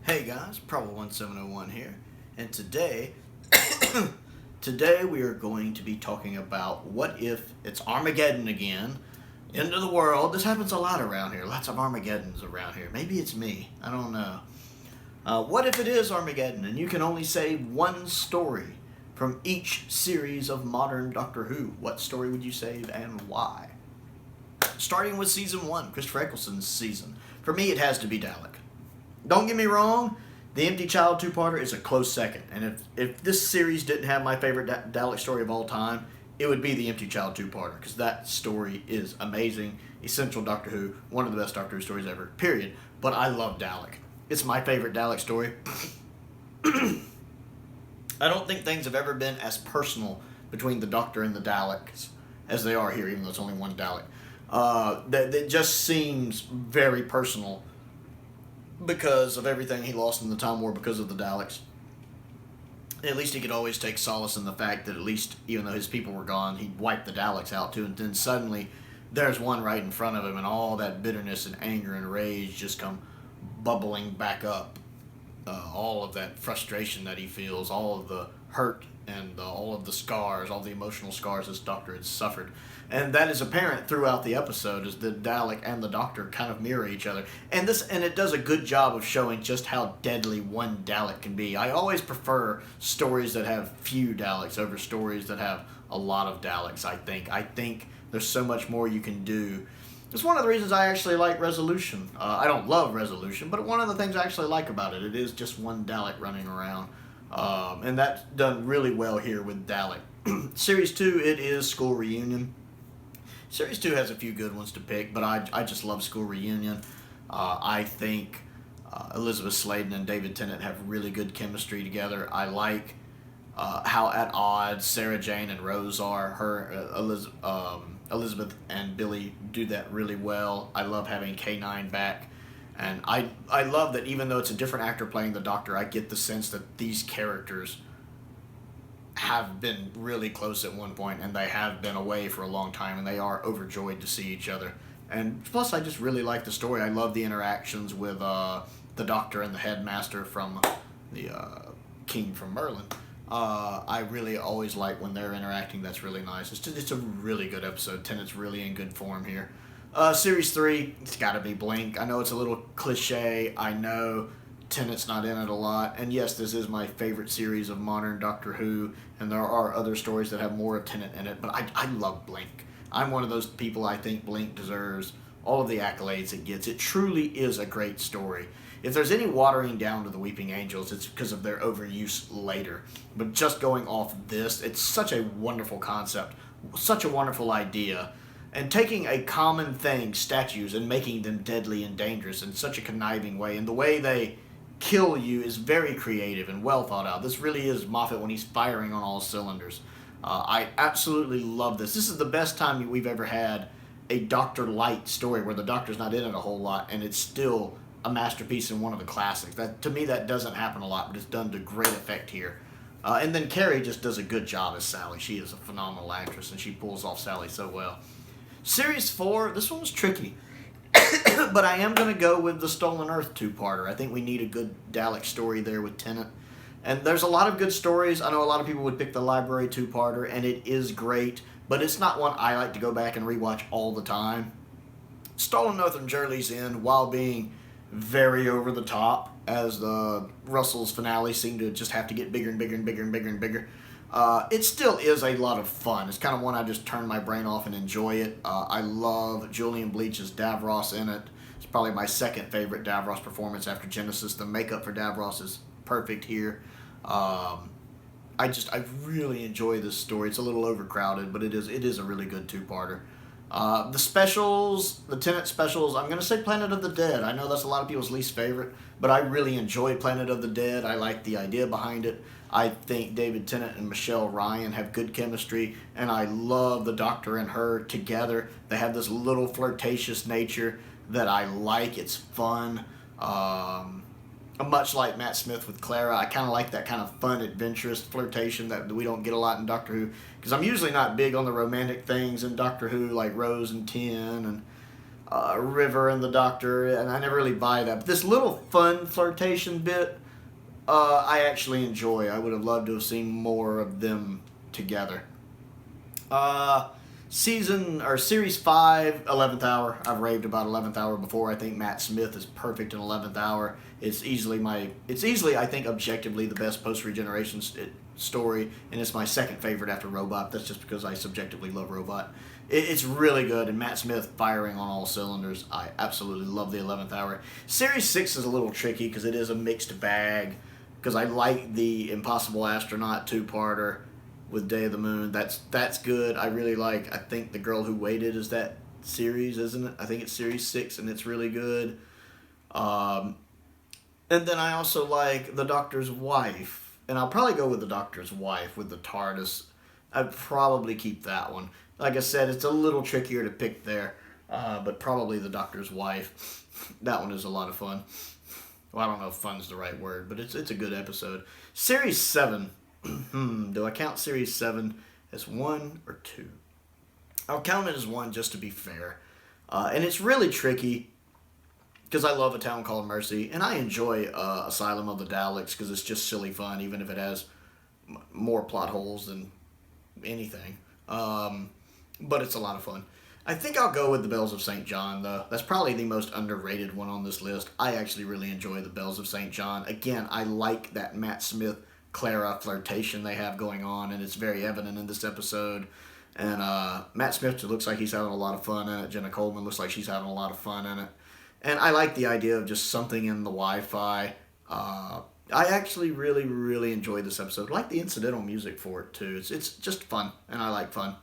Hey guys, Prowl 1701 here, and today we are going to be talking about what if it's Armageddon again, end of the world. This happens a lot around here, lots of Armageddons around here. Maybe it's me, I don't know. What if it is Armageddon and you can only say one story from each series of modern Doctor Who? What story would you save and why? Starting with season 1, Christopher Eccleston's season. For me, it has to be Dalek. Don't get me wrong, The Empty Child two-parter is a close second. And if this series didn't have my favorite Dalek story of all time, it would be The Empty Child two-parter, because that story is amazing, essential Doctor Who, one of the best Doctor Who stories ever, period. But I love Dalek. It's my favorite Dalek story. I don't think things have ever been as personal between the Doctor and the Daleks as they are here, even though it's only one Dalek. That just seems very personal because of everything he lost in the Time War because of the Daleks. At least he could always take solace in the fact that at least, even though his people were gone, he wiped the Daleks out too, and then suddenly there's one right in front of him, and all that bitterness and anger and rage just come bubbling back up. All of that frustration that he feels, all of the hurt and all of the scars, all the emotional scars this Doctor had suffered. And that is apparent throughout the episode, is that Dalek and the Doctor kind of mirror each other. And it does a good job of showing just how deadly one Dalek can be. I always prefer stories that have few Daleks over stories that have a lot of Daleks, I think. I think there's so much more you can do. It's one of the reasons I actually like Resolution. I don't love Resolution, but one of the things I actually like about it is just one Dalek running around. And that's done really well here with Dalek. Series 2, it is School Reunion. Series 2 has a few good ones to pick, but I just love School Reunion. I think Elizabeth Sladen and David Tennant have really good chemistry together. I like how at odds Sarah Jane and Rose are. Elizabeth and Billy do that really well. I love having K9 back. And I love that even though it's a different actor playing the Doctor, I get the sense that these characters have been really close at one point, and they have been away for a long time, and they are overjoyed to see each other. And plus, I just really like the story. I love the interactions with the Doctor and the Headmaster from the King from Merlin. I really always like when they're interacting. That's really nice. It's a really good episode. Tennant's really in good form here. Series 3, it's got to be Blink. I know it's a little cliche. I know Tennant's not in it a lot. And yes, this is my favorite series of modern Doctor Who, and there are other stories that have more of Tennant in it, but I love Blink. I'm one of those people. I think Blink deserves all of the accolades it gets. It truly is a great story. If there's any watering down to the Weeping Angels, it's because of their overuse later. But just going off this, it's such a wonderful concept, such a wonderful idea. And taking a common thing, statues, and making them deadly and dangerous in such a conniving way. And the way they kill you is very creative and well thought out. This really is Moffat when he's firing on all cylinders. I absolutely love this. This is the best time we've ever had a Doctor Light story where the Doctor's not in it a whole lot, and it's still a masterpiece and one of the classics. To me, that doesn't happen a lot, but it's done to great effect here. And then Carrie just does a good job as Sally. She is a phenomenal actress, and she pulls off Sally so well. Series 4, this one was tricky. But I am going to go with the Stolen Earth two-parter. I think we need a good Dalek story there with Tennant. And there's a lot of good stories. I know a lot of people would pick the Library two-parter, and it is great. But it's not one I like to go back and rewatch all the time. Stolen Earth and Journey's End, while being very over the top, as the Russell's finale seemed to just have to get bigger and bigger and bigger and bigger and bigger, it still is a lot of fun. It's kind of one I just turn my brain off and enjoy it. I love Julian Bleach's Davros in it. It's probably my second favorite Davros performance after Genesis. The makeup for Davros is perfect here. I really enjoy this story. It's a little overcrowded, but it is a really good two-parter. The specials, the Tennant specials, I'm going to say Planet of the Dead. I know that's a lot of people's least favorite, but I really enjoy Planet of the Dead. I like the idea behind it. I think David Tennant and Michelle Ryan have good chemistry, and I love the Doctor and her together. They have this little flirtatious nature that I like. It's fun. Much like Matt Smith with Clara, I kind of like that kind of fun, adventurous flirtation that we don't get a lot in Doctor Who, because I'm usually not big on the romantic things in Doctor Who, like Rose and Tin, and River and the Doctor, and I never really buy that. But this little fun flirtation bit, I actually enjoy. I would have loved to have seen more of them together. Series 5, 11th Hour. I've raved about 11th Hour before. I think Matt Smith is perfect in 11th Hour. It's easily, I think, objectively the best post-Regeneration story, and it's my second favorite after Robot. That's just because I subjectively love Robot. It's really good, and Matt Smith firing on all cylinders. I absolutely love the 11th Hour. Series 6 is a little tricky because it is a mixed bag, because I like the Impossible Astronaut two-parter with Day of the Moon. That's good. I really like, I think The Girl Who Waited is that series, isn't it? I think it's Series 6, and it's really good. And then I also like The Doctor's Wife, and I'll probably go with The Doctor's Wife with the TARDIS. I'd probably keep that one. Like I said, it's a little trickier to pick there, but probably The Doctor's Wife. That one is a lot of fun. Well, I don't know if fun's the right word, but it's a good episode. Series 7. Do I count Series 7 as 1 or 2? I'll count it as 1 just to be fair. And it's really tricky because I love A Town Called Mercy, and I enjoy Asylum of the Daleks because it's just silly fun, even if it has more plot holes than anything. But it's a lot of fun. I think I'll go with The Bells of St. John, though. That's probably the most underrated one on this list. I actually really enjoy The Bells of St. John. Again, I like that Matt Smith Clara flirtation they have going on, and it's very evident in this episode. And Matt Smith looks like he's having a lot of fun in it. Jenna Coleman looks like she's having a lot of fun in it. And I like the idea of just something in the Wi-Fi. I actually really, really enjoyed this episode. I like the incidental music for it, too. It's just fun, and I like fun.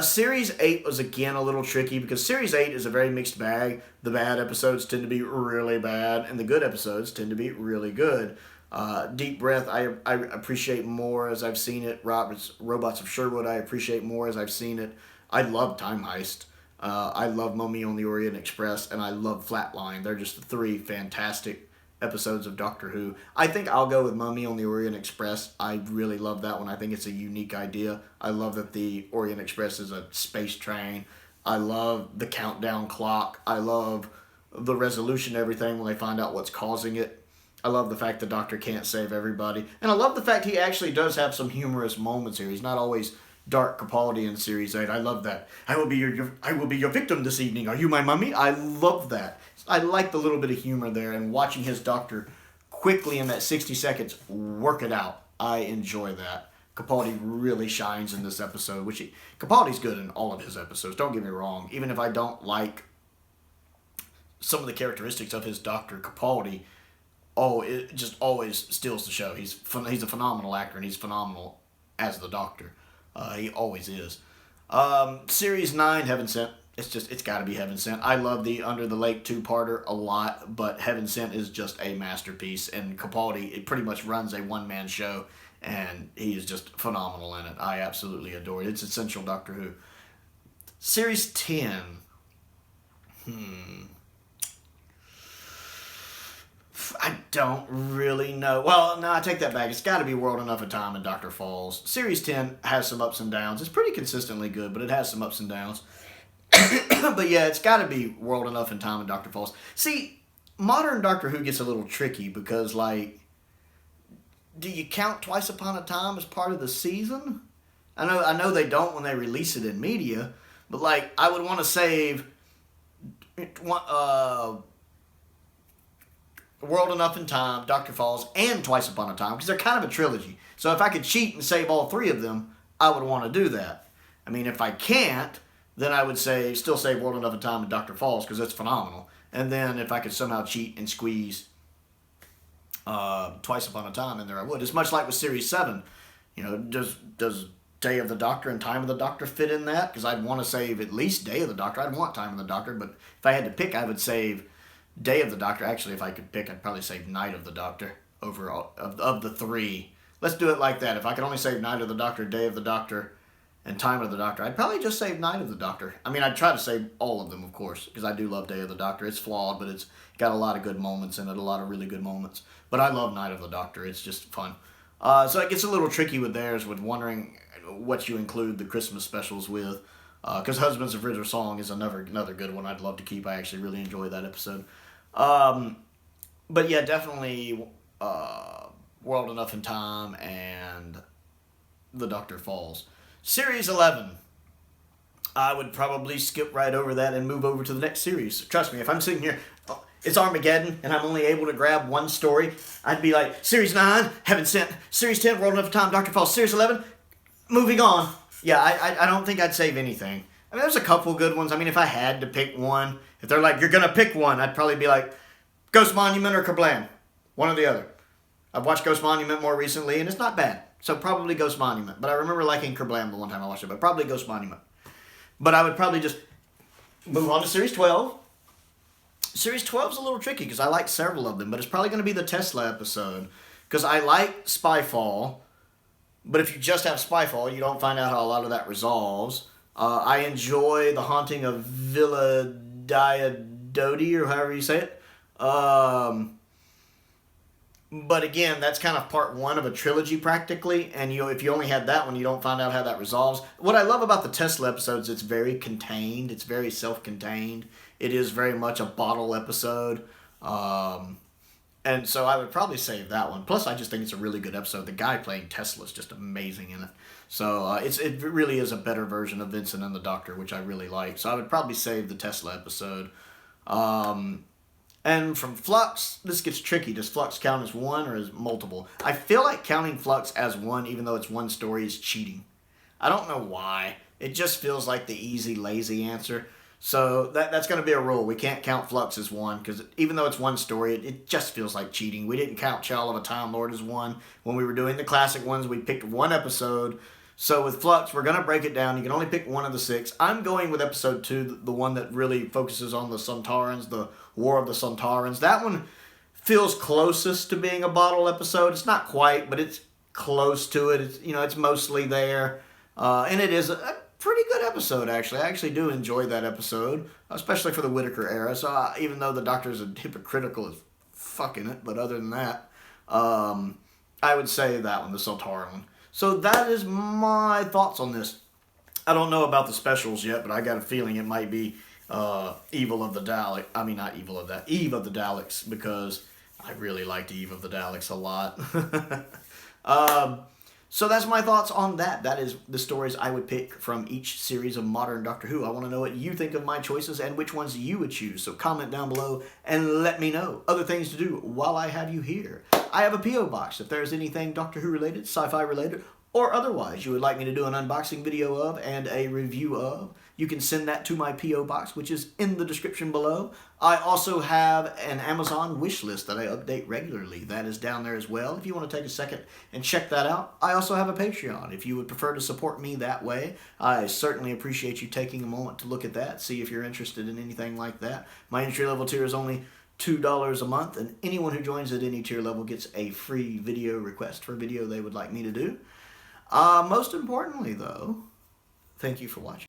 Series 8 was, again, a little tricky because Series 8 is a very mixed bag. The bad episodes tend to be really bad, and the good episodes tend to be really good. Deep Breath, I appreciate more as I've seen it. Robots of Sherwood, I appreciate more as I've seen it. I love Time Heist. I love Mummy on the Orient Express, and I love Flatline. They're just the 3 fantastic episodes of Doctor Who. I think I'll go with Mummy on the Orient Express. I really love that one. I think it's a unique idea. I love that the Orient Express is a space train. I love the countdown clock. I love the resolution of everything when they find out what's causing it. I love the fact the Doctor can't save everybody. And I love the fact he actually does have some humorous moments here. He's not always dark Capaldi in Series 8. I love that. I will be your victim this evening. Are you my mummy? I love that. I like the little bit of humor there, and watching his Doctor quickly in that 60 seconds work it out. I enjoy that. Capaldi really shines in this episode, Capaldi's good in all of his episodes, don't get me wrong. Even if I don't like some of the characteristics of his Doctor, Capaldi, it just always steals the show. He's a phenomenal actor, and he's phenomenal as the Doctor. He always is. Series 9, Heaven Sent. It's got to be Heaven Sent. I love the Under the Lake two-parter a lot, but Heaven Sent is just a masterpiece. And Capaldi, it pretty much runs a one-man show, and he is just phenomenal in it. I absolutely adore it. It's essential Doctor Who. Series 10. I don't really know. Well, no, I take that back. It's got to be World Enough of Time and Dr. Falls. Series 10 has some ups and downs. It's pretty consistently good, but it has some ups and downs. But yeah, it's got to be World Enough in Time and Dr. Falls. See, modern Doctor Who gets a little tricky because, do you count Twice Upon a Time as part of the season? I know they don't when they release it in media, but, I would want to save World Enough in Time, Dr. Falls, and Twice Upon a Time, because they're kind of a trilogy. So if I could cheat and save all 3 of them, I would want to do that. I mean, if I can't, then I would still save World Enough in Time and Dr. Falls, because it's phenomenal. And then if I could somehow cheat and squeeze Twice Upon a Time in there, I would. It's much like with Series 7. Does Day of the Doctor and Time of the Doctor fit in that? Because I'd want to save at least Day of the Doctor. I'd want Time of the Doctor, but if I had to pick, I would save Day of the Doctor. Actually, if I could pick, I'd probably save Night of the Doctor over of the 3. Let's do it like that. If I could only save Night of the Doctor, Day of the Doctor, and Time of the Doctor, I'd probably just save Night of the Doctor. I mean, I'd try to save all of them, of course, because I do love Day of the Doctor. It's flawed, but it's got a lot of good moments in it, a lot of really good moments. But I love Night of the Doctor. It's just fun. So it gets a little tricky with theirs, with wondering what you include the Christmas specials with. Because Husbands of Ritter Song is another good one I'd love to keep. I actually really enjoy that episode. But yeah, definitely World Enough in Time and The Doctor Falls. Series 11. I would probably skip right over that and move over to the next series. Trust me, if I'm sitting here, it's Armageddon, and I'm only able to grab one story, I'd be like, Series 9, Heaven Sent. Series 10, World Enough in Time, Doctor Falls. Series 11, moving on. Yeah, I don't think I'd save anything. I mean, there's a couple good ones. I mean, if I had to pick one, if they're like, you're going to pick one, I'd probably be like, Ghost Monument or Kablam. One or the other. I've watched Ghost Monument more recently, and it's not bad. So probably Ghost Monument. But I remember liking Kablam the one time I watched it, but probably Ghost Monument. But I would probably just move on to Series 12. Series 12 is a little tricky because I like several of them, but it's probably going to be the Tesla episode. Because I like Spyfall, but if you just have Spyfall, you don't find out how a lot of that resolves. I enjoy The Haunting of Villa Diodati, or however you say it. But again, that's kind of part one of a trilogy practically, and if you only had that one, you don't find out how that resolves. What I love about the Tesla episodes, it's very contained, it's very self-contained. It is very much a bottle episode, and so I would probably save that one. Plus, I just think it's a really good episode. The guy playing Tesla is just amazing in it. So it really is a better version of Vincent and the Doctor, which I really like. So I would probably save the Tesla episode. And from Flux, this gets tricky. Does Flux count as one or as multiple? I feel like counting Flux as one, even though it's one story, is cheating. I don't know why. It just feels like the easy, lazy answer. So that's going to be a rule. We can't count Flux as one, because even though it's one story, it just feels like cheating. We didn't count Child of a Time Lord as one. When we were doing the classic ones, we picked one episode. So with Flux, we're going to break it down. You can only pick one of the 6. I'm going with episode 2, the one that really focuses on the Suntarens, the War of the Suntarens. That one feels closest to being a bottle episode. It's not quite, but it's close to it. It's mostly there. And it is a pretty good episode, actually. I actually do enjoy that episode, especially for the Whittaker era. So even though the Doctor is hypocritical as fucking it, but other than that, I would say that one, the Suntaran one. So that is my thoughts on this. I don't know about the specials yet, but I got a feeling it might be Evil of the Dalek. I mean, not Evil of that. Eve of the Daleks, because I really liked Eve of the Daleks a lot. So that's my thoughts on that. That is the stories I would pick from each series of modern Doctor Who. I want to know what you think of my choices and which ones you would choose. So comment down below and let me know. Other things to do while I have you here. I have a P.O. box. If there's anything Doctor Who related, sci-fi related, or otherwise you would like me to do an unboxing video of and a review of, you can send that to my P.O. box, which is in the description below. I also have an Amazon wish list that I update regularly. That is down there as well, if you want to take a second and check that out. I also have a Patreon. If you would prefer to support me that way, I certainly appreciate you taking a moment to look at that, see if you're interested in anything like that. My entry-level tier is only $2 a month, and anyone who joins at any tier level gets a free video request for a video they would like me to do. Most importantly, though, thank you for watching.